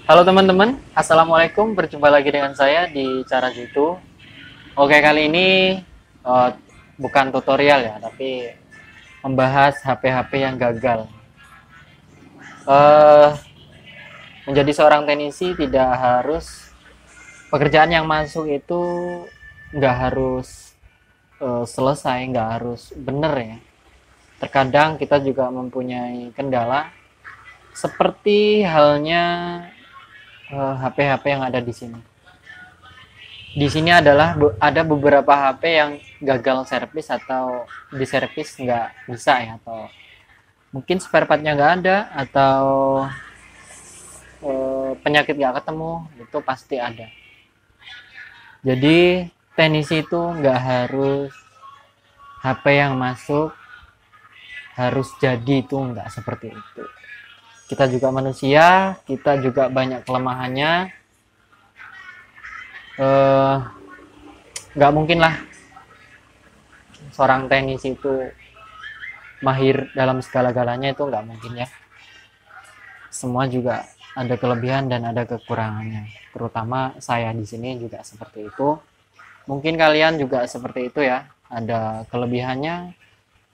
Halo teman-teman, Assalamualaikum. Berjumpa lagi dengan saya di Cara Jitu. Oke, kali ini eh, bukan tutorial ya, tapi membahas HP-HP yang gagal. Eh, Menjadi seorang teknisi tidak harus pekerjaan yang masuk itu nggak harus selesai, nggak harus benar ya. Terkadang kita juga mempunyai kendala, seperti halnya HP-HP yang ada di sini. Di sini adalah ada beberapa HP yang gagal servis atau diservis nggak bisa ya, atau mungkin spare partnya nggak ada, atau penyakit nggak ketemu, itu pasti ada. Jadi teknisi itu nggak harus HP yang masuk harus jadi, itu nggak seperti itu. Kita juga manusia, kita juga banyak kelemahannya. Nggak mungkin lah seorang teknisi itu mahir dalam segala-galanya, itu nggak mungkin ya. Semua juga ada kelebihan dan ada kekurangannya. Terutama saya di sini juga seperti itu. Mungkin kalian juga seperti itu ya. Ada kelebihannya,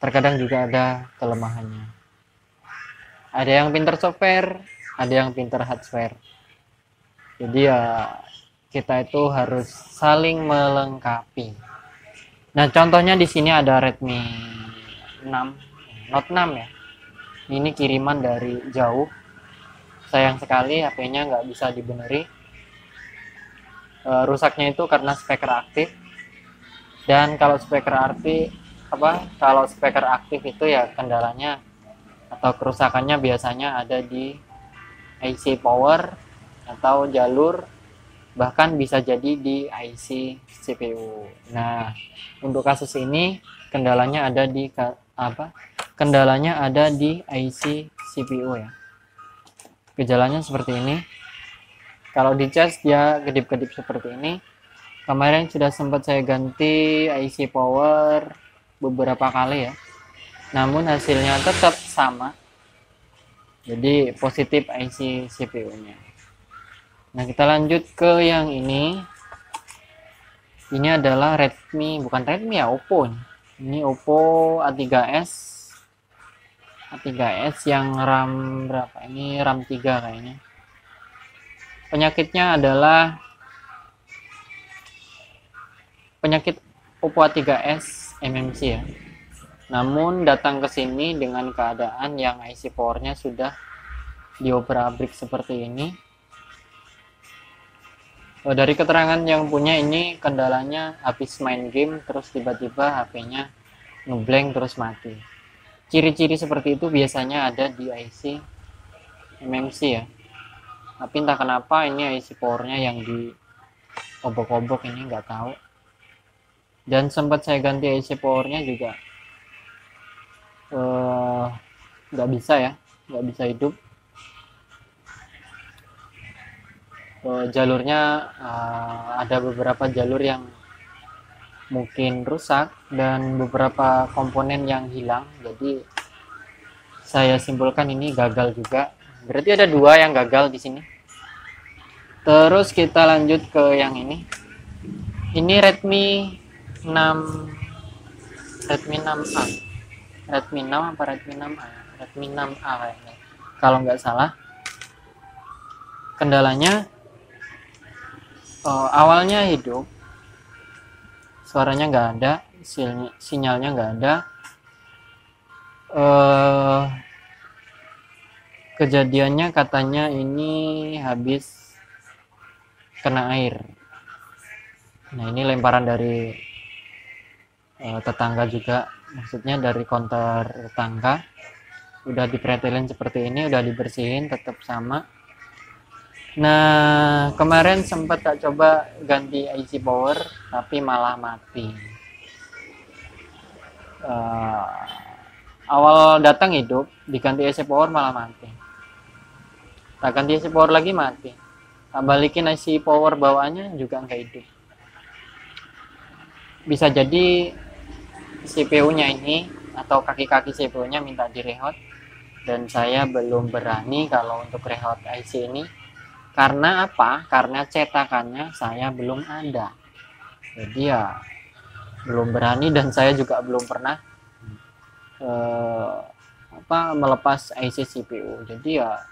terkadang juga ada kelemahannya. Ada yang pinter software, ada yang pinter hardware. Jadi ya kita itu harus saling melengkapi. Nah, contohnya di sini ada Redmi 6, Note 6 ya. Ini kiriman dari jauh. Sayang sekali HP-nya nggak bisa dibeneri. Rusaknya itu karena speaker aktif. Dan kalau speaker aktif itu ya kendalanya atau kerusakannya biasanya ada di IC power atau jalur, bahkan bisa jadi di IC CPU. Nah, untuk kasus ini kendalanya ada di Kendalanya ada di IC CPU ya. Gejalanya seperti ini. Kalau dicas dia kedip-kedip seperti ini. Kemarin sudah sempat saya ganti IC power beberapa kali ya. Namun hasilnya tetap sama. Jadi positif IC CPU-nya. Nah, kita lanjut ke yang ini. Ini adalah bukan Redmi ya, Oppo. Ini Oppo A3s. A3s yang RAM berapa? Ini RAM 3 kayaknya. Penyakitnya adalah penyakit Oppo A3s MMC ya. Namun datang ke sini dengan keadaan yang IC powernya sudah diobrak-abrik seperti ini. Dari keterangan yang punya ini kendalanya habis main game terus tiba-tiba HP-nya ngeblank terus mati. Ciri-ciri seperti itu biasanya ada di IC MMC ya. Tapi entah kenapa ini IC powernya yang di obok-obok ini, nggak tahu. Dan sempat saya ganti IC powernya juga nggak bisa ya, nggak bisa hidup. Jalurnya ada beberapa jalur yang mungkin rusak dan beberapa komponen yang hilang, jadi saya simpulkan ini gagal juga. Berarti ada dua yang gagal di sini. Terus kita lanjut ke yang ini. Ini Redmi 6 a Redmi 6 apa Redmi 6a ya? Redmi 6a kayaknya kalau nggak salah. Kendalanya awalnya hidup, suaranya nggak ada, sinyalnya nggak ada. Kejadiannya katanya ini habis kena air. Nah, ini lemparan dari tetangga juga, maksudnya dari konter tetangga. Udah dipretelin seperti ini, udah dibersihin, tetap sama. Nah, kemarin sempat tak coba ganti IC power, tapi malah mati. Awal datang hidup, diganti IC power malah mati. Tak ganti IC power lagi mati. Tak balikin IC power bawaannya juga nggak hidup. Bisa jadi CPU-nya ini atau kaki-kaki CPU-nya minta direhot, dan saya belum berani kalau untuk rehot IC ini. Karena apa? Karena cetakannya saya belum ada. Jadi ya belum berani, dan saya juga belum pernah melepas IC CPU. Jadi ya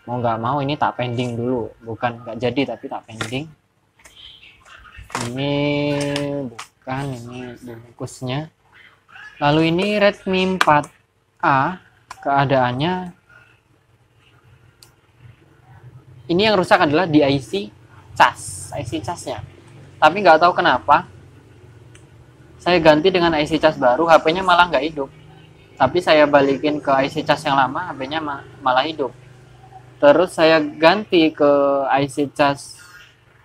mau nggak mau ini tak pending dulu, bukan nggak jadi tapi tak pending. Ini bukan, ini bungkusnya. Lalu ini Redmi 4A, keadaannya ini yang rusak adalah di IC casnya. Tapi nggak tahu kenapa saya ganti dengan IC cas baru, HP-nya malah nggak hidup. Tapi saya balikin ke IC cas yang lama, HP-nya malah hidup. Terus saya ganti ke IC cas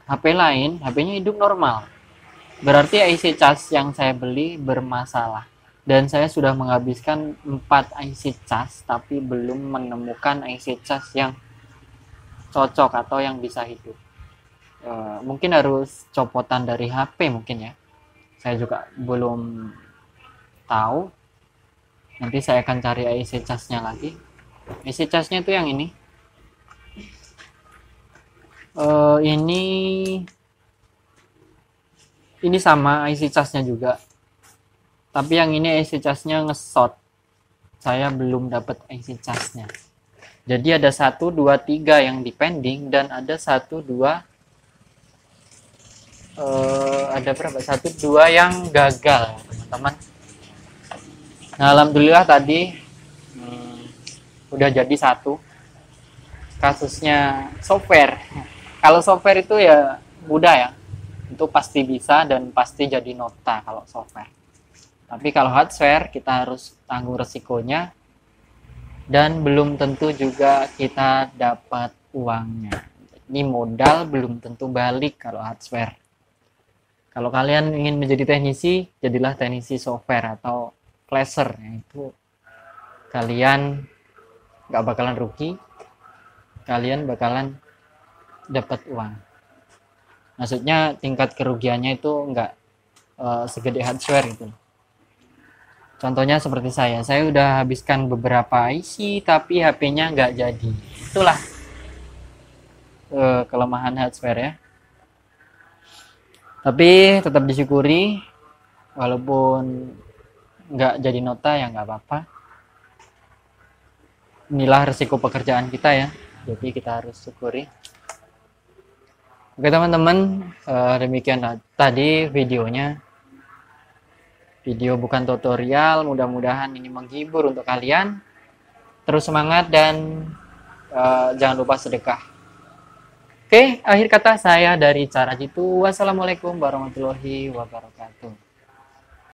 HP lain, HP-nya hidup normal. Berarti IC cas yang saya beli bermasalah. Dan saya sudah menghabiskan 4 IC cas, tapi belum menemukan IC cas yang cocok atau yang bisa hidup. Mungkin harus copotan dari HP mungkin ya. Saya juga belum tahu. Nanti saya akan cari IC casnya lagi. IC casnya itu yang ini. Ini sama IC casnya juga, tapi yang ini IC casnya ngesot. Saya belum dapat IC casnya. Jadi ada 1, 2, 3 yang di pending, dan ada 1, 2 ada berapa? 1, 2 yang gagal, teman-teman. Nah, alhamdulillah tadi udah jadi 1. Kasusnya software. Kalau software itu ya mudah ya, itu pasti bisa dan pasti jadi nota kalau software. Tapi kalau hardware kita harus tanggung resikonya, dan belum tentu juga kita dapat uangnya. Ini modal belum tentu balik kalau hardware. Kalau kalian ingin menjadi teknisi, jadilah teknisi software atau flasher, yaitu kalian nggak bakalan rugi, kalian bakalan dapat uang. Maksudnya tingkat kerugiannya itu nggak segede hardware gitu. Contohnya seperti saya udah habiskan beberapa IC tapi HP-nya nggak jadi. Itulah kelemahan hardware ya. Tapi tetap disyukuri, walaupun nggak jadi nota ya nggak apa-apa. Inilah resiko pekerjaan kita ya, jadi kita harus syukuri. Oke teman-teman, demikian tadi videonya. Video bukan tutorial, mudah-mudahan ini menghibur untuk kalian. Terus semangat dan jangan lupa sedekah. Oke, akhir kata saya dari Cara Jitu. Wassalamualaikum warahmatullahi wabarakatuh.